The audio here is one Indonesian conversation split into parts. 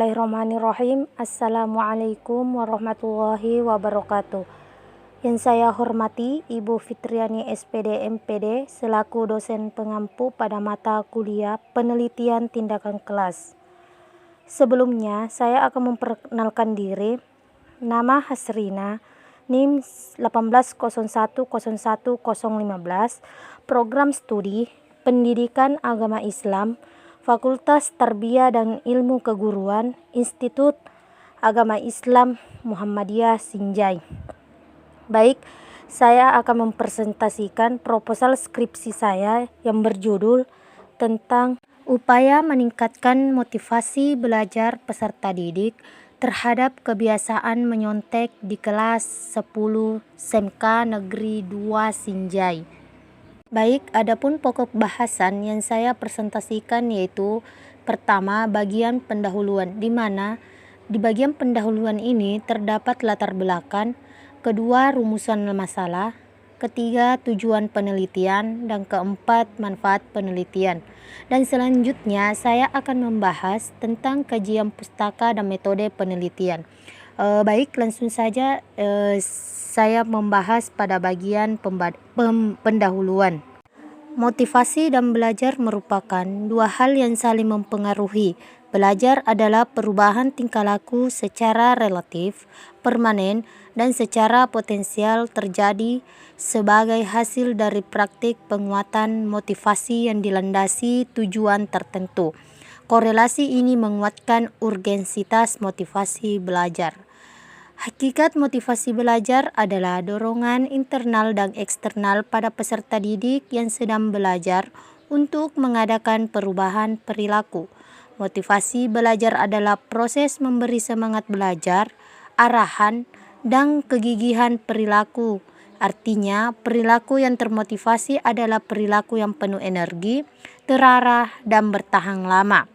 Bismillahirrahmanirrahim. Assalamualaikum warahmatullahi wabarakatuh. Yang saya hormati Ibu Fitriani SPD MPD selaku dosen pengampu pada mata kuliah penelitian tindakan kelas. Sebelumnya saya akan memperkenalkan diri. Nama Hasrina, NIM 180101015, Program Studi Pendidikan Agama Islam, Fakultas Tarbiyah dan Ilmu Keguruan, Institut Agama Islam Muhammadiyah Sinjai. Baik, saya akan mempresentasikan proposal skripsi saya yang berjudul tentang upaya meningkatkan motivasi belajar peserta didik terhadap kebiasaan menyontek di kelas 10 SMK Negeri 2 Sinjai. Baik, adapun pokok bahasan yang saya presentasikan yaitu pertama bagian pendahuluan, di mana di bagian pendahuluan ini terdapat latar belakang, kedua rumusan masalah, ketiga tujuan penelitian, dan keempat manfaat penelitian. Dan selanjutnya saya akan membahas tentang kajian pustaka dan metode penelitian. Baik, langsung saja saya membahas pada bagian pendahuluan. Motivasi dan belajar merupakan dua hal yang saling mempengaruhi. Belajar adalah perubahan tingkah laku secara relatif, permanen, dan secara potensial terjadi sebagai hasil dari praktik penguatan motivasi yang dilandasi tujuan tertentu. Korelasi ini menguatkan urgensitas motivasi belajar. Hakikat motivasi belajar adalah dorongan internal dan eksternal pada peserta didik yang sedang belajar untuk mengadakan perubahan perilaku. Motivasi belajar adalah proses memberi semangat belajar, arahan, dan kegigihan perilaku. Artinya, perilaku yang termotivasi adalah perilaku yang penuh energi, terarah, dan bertahan lama.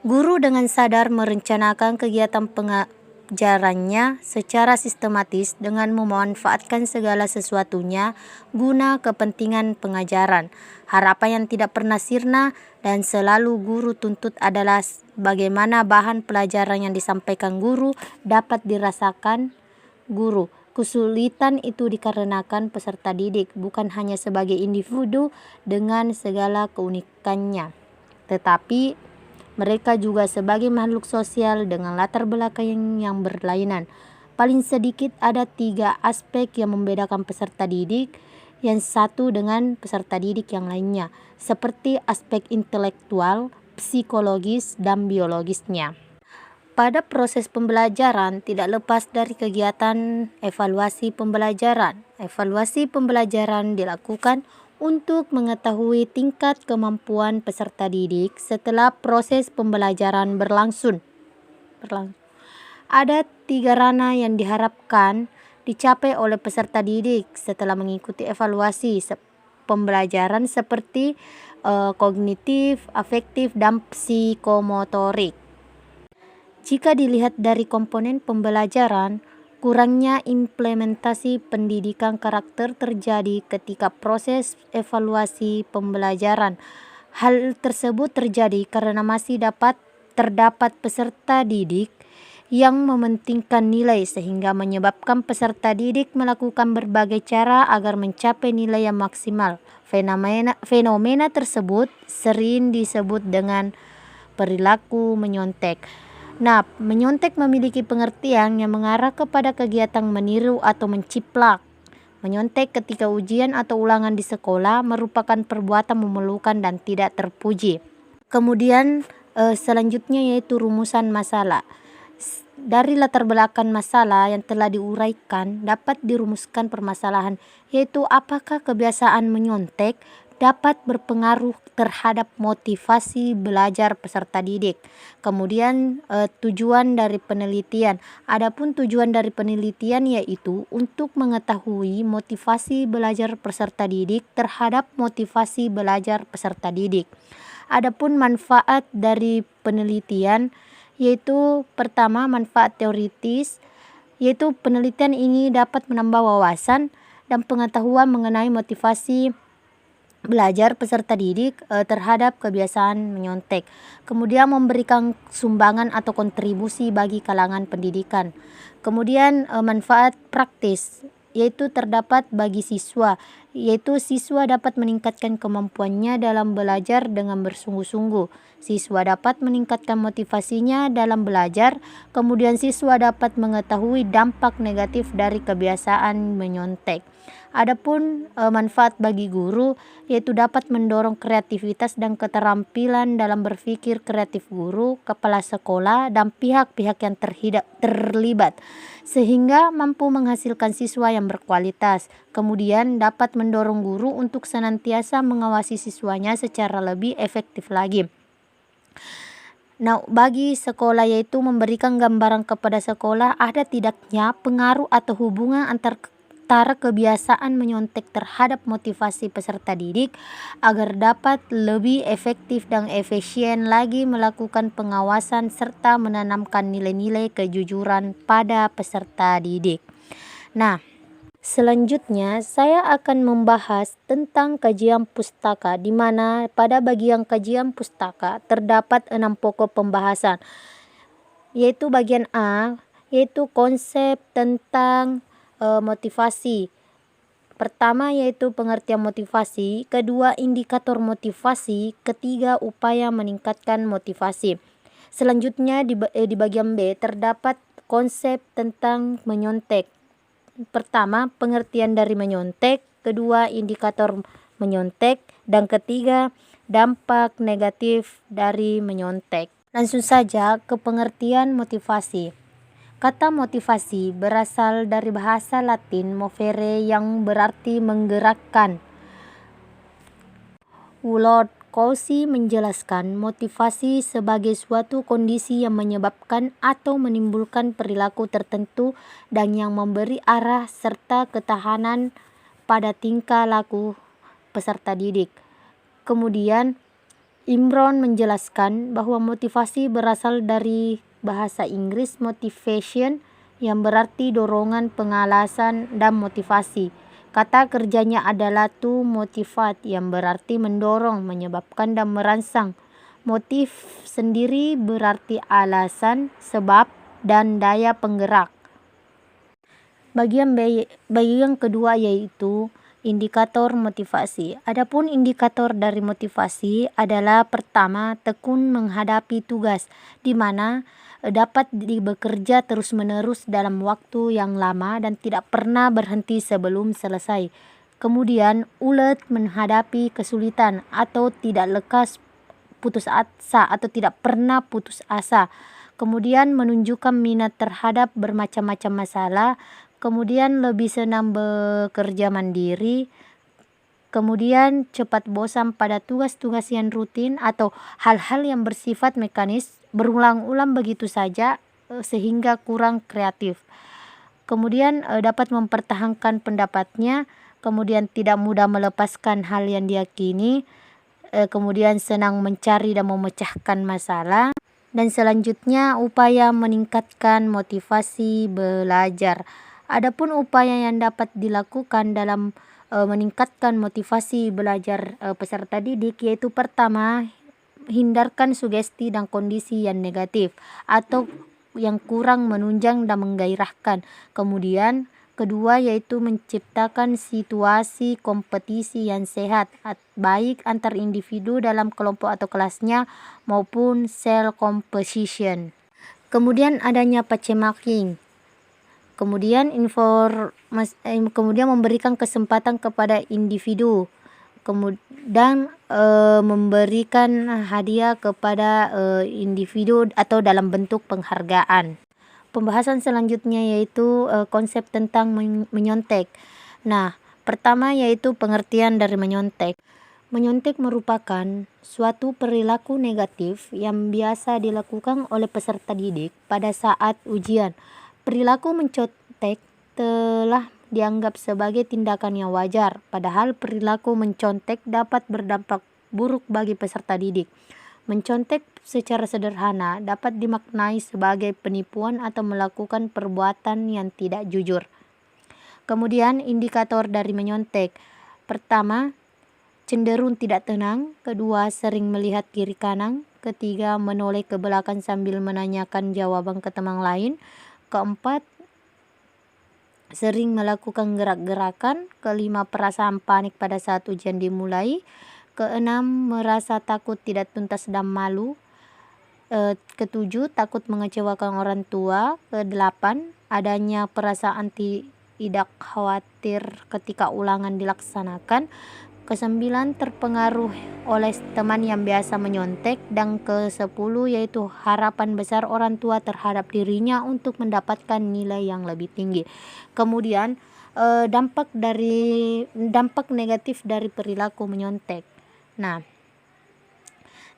Guru dengan sadar merencanakan kegiatan pengajarannya secara sistematis dengan memanfaatkan segala sesuatunya guna kepentingan pengajaran. Harapan yang tidak pernah sirna dan selalu guru tuntut adalah bagaimana bahan pelajaran yang disampaikan guru dapat dirasakan guru. Kesulitan itu dikarenakan peserta didik bukan hanya sebagai individu dengan segala keunikannya, tetapi mereka juga sebagai makhluk sosial dengan latar belakang yang berlainan. Paling sedikit ada 3 aspek yang membedakan peserta didik yang satu dengan peserta didik yang lainnya, seperti aspek intelektual, psikologis, dan biologisnya. Pada proses pembelajaran tidak lepas dari kegiatan evaluasi pembelajaran. Evaluasi pembelajaran dilakukan untuk mengetahui tingkat kemampuan peserta didik setelah proses pembelajaran berlangsung. Ada 3 ranah yang diharapkan dicapai oleh peserta didik setelah mengikuti evaluasi pembelajaran seperti kognitif, afektif, dan psikomotorik. Jika dilihat dari komponen pembelajaran, kurangnya implementasi pendidikan karakter terjadi ketika proses evaluasi pembelajaran. Hal tersebut terjadi karena masih terdapat peserta didik yang mementingkan nilai sehingga menyebabkan peserta didik melakukan berbagai cara agar mencapai nilai yang maksimal. Fenomena tersebut sering disebut dengan perilaku menyontek. Nah, menyontek memiliki pengertian yang mengarah kepada kegiatan meniru atau menciplak. Menyontek ketika ujian atau ulangan di sekolah merupakan perbuatan memalukan dan tidak terpuji. Kemudian selanjutnya yaitu rumusan masalah. Dari latar belakang masalah yang telah diuraikan dapat dirumuskan permasalahan, yaitu apakah kebiasaan menyontek dapat berpengaruh terhadap motivasi belajar peserta didik. Kemudian tujuan dari penelitian. Adapun tujuan dari penelitian yaitu untuk mengetahui motivasi belajar peserta didik terhadap motivasi belajar peserta didik. Adapun manfaat dari penelitian yaitu pertama manfaat teoritis, yaitu penelitian ini dapat menambah wawasan dan pengetahuan mengenai motivasi belajar peserta didik terhadap kebiasaan menyontek. Kemudian memberikan sumbangan atau kontribusi bagi kalangan pendidikan. Kemudian manfaat praktis yaitu terdapat bagi siswa, yaitu siswa dapat meningkatkan kemampuannya dalam belajar dengan bersungguh-sungguh. Siswa dapat meningkatkan motivasinya dalam belajar, kemudian siswa dapat mengetahui dampak negatif dari kebiasaan menyontek. Adapun manfaat bagi guru yaitu dapat mendorong kreativitas dan keterampilan dalam berpikir kreatif guru, kepala sekolah, dan pihak-pihak yang terlibat sehingga mampu menghasilkan siswa yang berkualitas. Kemudian dapat mendorong guru untuk senantiasa mengawasi siswanya secara lebih efektif lagi. Nah, bagi sekolah yaitu memberikan gambaran kepada sekolah ada tidaknya pengaruh atau hubungan antara kebiasaan menyontek terhadap motivasi peserta didik agar dapat lebih efektif dan efisien lagi melakukan pengawasan serta menanamkan nilai-nilai kejujuran pada peserta didik. Nah, selanjutnya saya akan membahas tentang kajian pustaka, di mana pada bagian kajian pustaka terdapat 6 pokok pembahasan, yaitu bagian A, yaitu konsep tentang motivasi. Pertama yaitu pengertian motivasi, kedua indikator motivasi, ketiga upaya meningkatkan motivasi. Selanjutnya di bagian B terdapat konsep tentang menyontek. Pertama, pengertian dari menyontek, kedua indikator menyontek, dan ketiga dampak negatif dari menyontek. Langsung saja ke pengertian motivasi. Kata motivasi berasal dari bahasa Latin movere yang berarti menggerakkan. Lord Coucy menjelaskan motivasi sebagai suatu kondisi yang menyebabkan atau menimbulkan perilaku tertentu dan yang memberi arah serta ketahanan pada tingkah laku peserta didik. Kemudian Imron menjelaskan bahwa motivasi berasal dari bahasa Inggris motivation yang berarti dorongan, pengalasan, dan motivasi. Kata kerjanya adalah to motivate yang berarti mendorong, menyebabkan, dan merangsang. Motif sendiri berarti alasan, sebab, dan daya penggerak. Bagian kedua yaitu indikator motivasi. Adapun indikator dari motivasi adalah pertama, tekun menghadapi tugas, di mana dapat bekerja terus-menerus dalam waktu yang lama dan tidak pernah berhenti sebelum selesai. Kemudian, ulet menghadapi kesulitan atau tidak lekas putus asa atau tidak pernah putus asa. Kemudian, menunjukkan minat terhadap bermacam-macam masalah. Kemudian, lebih senang bekerja mandiri. Kemudian, cepat bosan pada tugas-tugas yang rutin atau hal-hal yang bersifat mekanis, berulang-ulang begitu saja sehingga kurang kreatif. Kemudian dapat mempertahankan pendapatnya, kemudian tidak mudah melepaskan hal yang diyakini, kemudian senang mencari dan memecahkan masalah, dan selanjutnya upaya meningkatkan motivasi belajar. Adapun upaya yang dapat dilakukan dalam meningkatkan motivasi belajar peserta didik yaitu pertama, hindarkan sugesti dan kondisi yang negatif atau yang kurang menunjang dan menggairahkan. Kemudian kedua yaitu menciptakan situasi kompetisi yang sehat baik antar individu dalam kelompok atau kelasnya maupun self competition. Kemudian adanya patchmarking. Kemudian memberikan kesempatan kepada individu, kemudian memberikan hadiah kepada individu atau dalam bentuk penghargaan. Pembahasan selanjutnya yaitu konsep tentang menyontek. Nah, pertama yaitu pengertian dari menyontek. Menyontek merupakan suatu perilaku negatif yang biasa dilakukan oleh peserta didik pada saat ujian. Perilaku mencontek telah dianggap sebagai tindakan yang wajar, padahal perilaku mencontek dapat berdampak buruk bagi peserta didik. Mencontek secara sederhana dapat dimaknai sebagai penipuan atau melakukan perbuatan yang tidak jujur. Kemudian indikator dari menyontek. Pertama, cenderung tidak tenang. Kedua, sering melihat kiri kanan. Ketiga, menoleh ke belakang sambil menanyakan jawaban ke teman lain. Keempat, sering melakukan gerak-gerakan. Kelima, perasaan panik pada saat ujian dimulai. Keenam, merasa takut tidak tuntas dan malu. Ketujuh, takut mengecewakan orang tua. Kedelapan, adanya perasaan tidak khawatir ketika ulangan dilaksanakan. Kesembilan, terpengaruh oleh teman yang biasa menyontek. Dan ke-10 yaitu harapan besar orang tua terhadap dirinya untuk mendapatkan nilai yang lebih tinggi. Kemudian dampak negatif dari perilaku menyontek. Nah,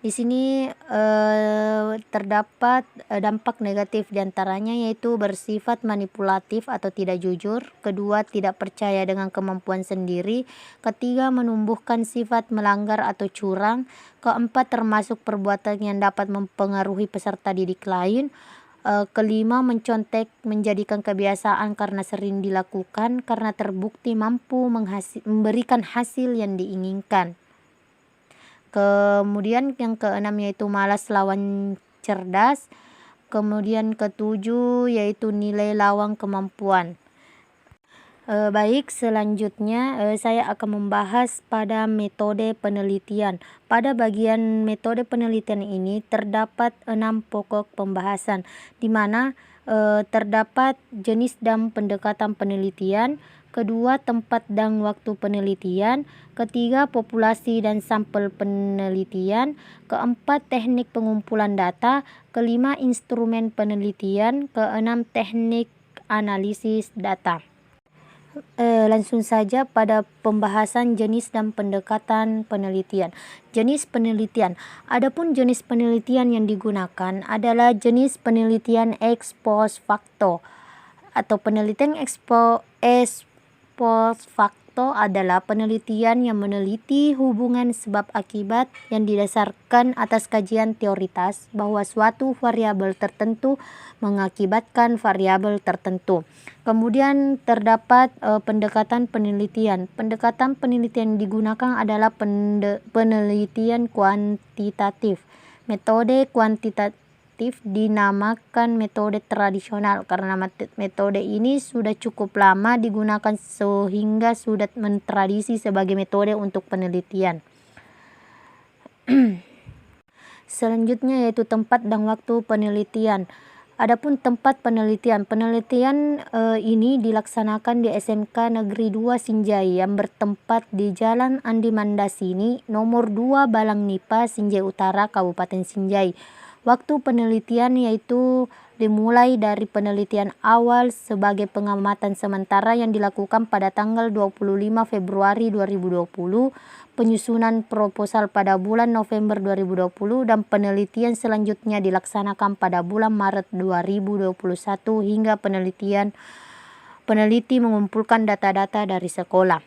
di sini terdapat dampak negatif diantaranya yaitu bersifat manipulatif atau tidak jujur. Kedua, tidak percaya dengan kemampuan sendiri. Ketiga, menumbuhkan sifat melanggar atau curang. Keempat, termasuk perbuatan yang dapat mempengaruhi peserta didik lain. Kelima, mencontek menjadikan kebiasaan karena sering dilakukan karena terbukti mampu memberikan hasil yang diinginkan. Kemudian yang keenam yaitu malas lawan cerdas. Kemudian ketujuh yaitu nilai lawan kemampuan. Baik, selanjutnya saya akan membahas pada metode penelitian. Pada bagian metode penelitian ini terdapat 6 pokok pembahasan, di mana terdapat jenis dan pendekatan penelitian. Kedua, tempat dan waktu penelitian. Ketiga, populasi dan sampel penelitian. Keempat, teknik pengumpulan data. Kelima, instrumen penelitian. Keenam, teknik analisis data. Langsung saja pada pembahasan jenis dan pendekatan penelitian. Jenis penelitian. Adapun jenis penelitian yang digunakan adalah jenis penelitian ex post facto atau penelitian ex post facto adalah penelitian yang meneliti hubungan sebab akibat yang didasarkan atas kajian teoritis bahwa suatu variabel tertentu mengakibatkan variabel tertentu. Kemudian terdapat pendekatan penelitian. Pendekatan penelitian yang digunakan adalah penelitian kuantitatif. Metode kuantitatif dinamakan metode tradisional karena metode ini sudah cukup lama digunakan sehingga sudah mentradisi sebagai metode untuk penelitian. Selanjutnya yaitu tempat dan waktu penelitian. Adapun tempat penelitian ini dilaksanakan di SMK Negeri 2 Sinjai yang bertempat di Jalan Andi Mandasini, nomor 2 Balang Nipa, Sinjai Utara, Kabupaten Sinjai. Waktu penelitian yaitu dimulai dari penelitian awal sebagai pengamatan sementara yang dilakukan pada tanggal 25 Februari 2020, penyusunan proposal pada bulan November 2020, dan penelitian selanjutnya dilaksanakan pada bulan Maret 2021 hingga peneliti mengumpulkan data-data dari sekolah.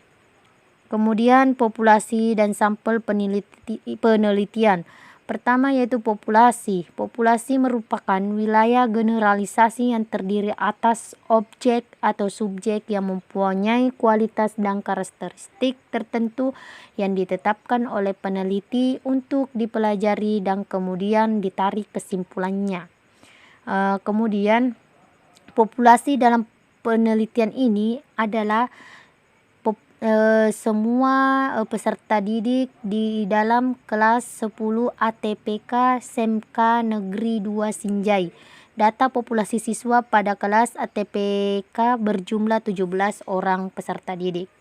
Kemudian populasi dan sampel penelitian. Pertama yaitu populasi. Populasi merupakan wilayah generalisasi yang terdiri atas objek atau subjek yang mempunyai kualitas dan karakteristik tertentu yang ditetapkan oleh peneliti untuk dipelajari dan kemudian ditarik kesimpulannya. Kemudian populasi dalam penelitian ini adalah semua peserta didik di dalam kelas 10 ATPK SMK Negeri 2 Sinjai. Data populasi siswa pada kelas ATPK berjumlah 17 orang peserta didik.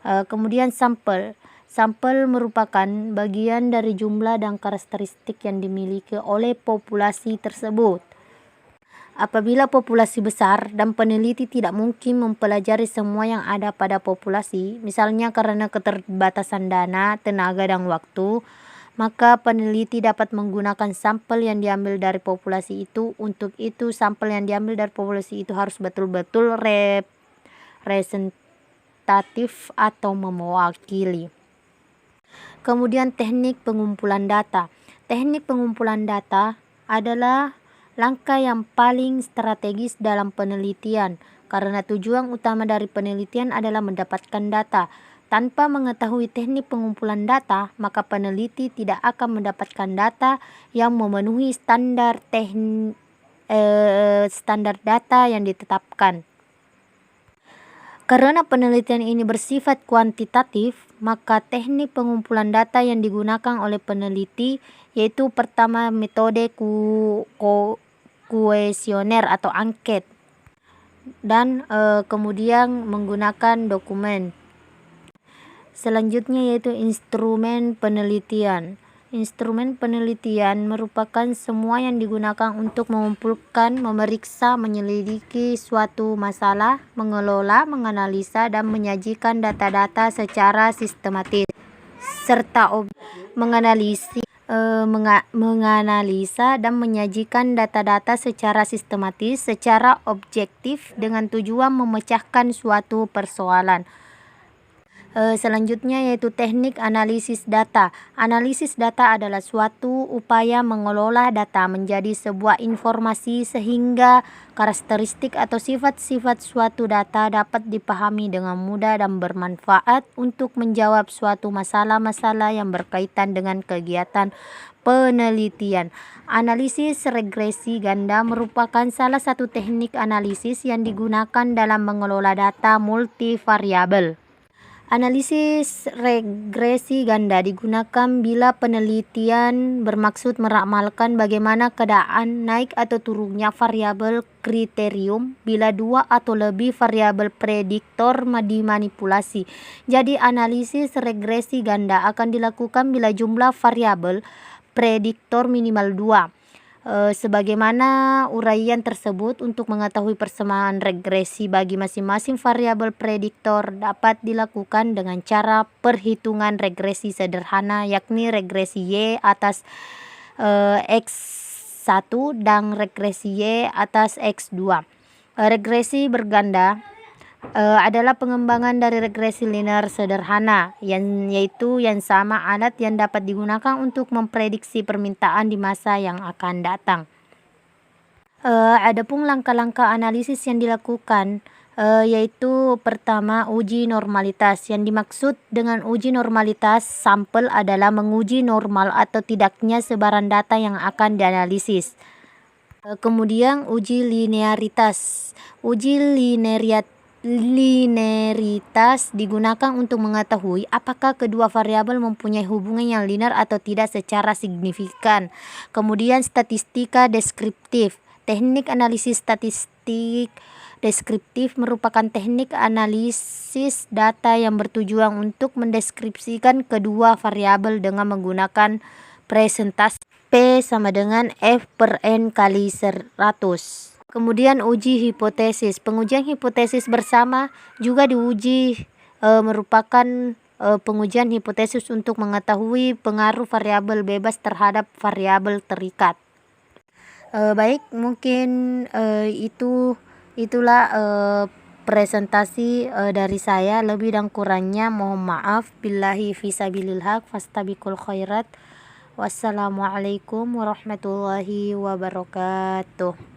Kemudian sampel. Sampel merupakan bagian dari jumlah dan karakteristik yang dimiliki oleh populasi tersebut. Apabila populasi besar dan peneliti tidak mungkin mempelajari semua yang ada pada populasi, misalnya karena keterbatasan dana, tenaga, dan waktu, maka peneliti dapat menggunakan sampel yang diambil dari populasi itu. Untuk itu, sampel yang diambil dari populasi itu harus betul-betul representatif atau mewakili. Kemudian teknik pengumpulan data. Teknik pengumpulan data adalah langkah yang paling strategis dalam penelitian karena tujuan utama dari penelitian adalah mendapatkan data. Tanpa mengetahui teknik pengumpulan data, maka peneliti tidak akan mendapatkan data yang memenuhi standar data yang ditetapkan. Karena penelitian ini bersifat kuantitatif, maka teknik pengumpulan data yang digunakan oleh peneliti yaitu pertama metode kuesioner atau angket, dan kemudian menggunakan dokumen. Selanjutnya yaitu instrumen penelitian. Instrumen penelitian merupakan semua yang digunakan untuk mengumpulkan, memeriksa, menyelidiki suatu masalah, mengelola, menganalisa, dan menyajikan data-data secara sistematis, serta menganalisa dan menyajikan data-data secara sistematis, secara objektif dengan tujuan memecahkan suatu persoalan. Selanjutnya yaitu teknik analisis data. Analisis data adalah suatu upaya mengelola data menjadi sebuah informasi sehingga karakteristik atau sifat-sifat suatu data dapat dipahami dengan mudah dan bermanfaat untuk menjawab suatu masalah-masalah yang berkaitan dengan kegiatan penelitian. Analisis regresi ganda merupakan salah satu teknik analisis yang digunakan dalam mengelola data multivariabel. Analisis regresi ganda digunakan bila penelitian bermaksud meramalkan bagaimana keadaan naik atau turunnya variabel kriterium bila dua atau lebih variabel prediktor dimanipulasi. Jadi analisis regresi ganda akan dilakukan bila jumlah variabel prediktor minimal 2. Sebagaimana uraian tersebut, untuk mengetahui persamaan regresi bagi masing-masing variabel prediktor dapat dilakukan dengan cara perhitungan regresi sederhana, yakni regresi Y atas X1 dan regresi Y atas X2. Regresi berganda adalah pengembangan dari regresi linear sederhana, yaitu yang sama alat yang dapat digunakan untuk memprediksi permintaan di masa yang akan datang. Adapun langkah-langkah analisis yang dilakukan yaitu pertama, uji normalitas. Yang dimaksud dengan uji normalitas sampel adalah menguji normal atau tidaknya sebaran data yang akan dianalisis. Kemudian uji linearitas. Uji linearitas digunakan untuk mengetahui apakah kedua variabel mempunyai hubungan yang linear atau tidak secara signifikan. Kemudian statistika deskriptif. Teknik analisis statistik deskriptif merupakan teknik analisis data yang bertujuan untuk mendeskripsikan kedua variabel dengan menggunakan presentasi P sama dengan F per N kali 100. Kemudian uji hipotesis. Pengujian hipotesis bersama juga diuji merupakan pengujian hipotesis untuk mengetahui pengaruh variabel bebas terhadap variabel terikat. Baik, mungkin itulah presentasi dari saya. Lebih dan kurangnya mohon maaf. Billahi fisabilil haq fastabiqul khairat. Wassalamualaikum warahmatullahi wabarakatuh.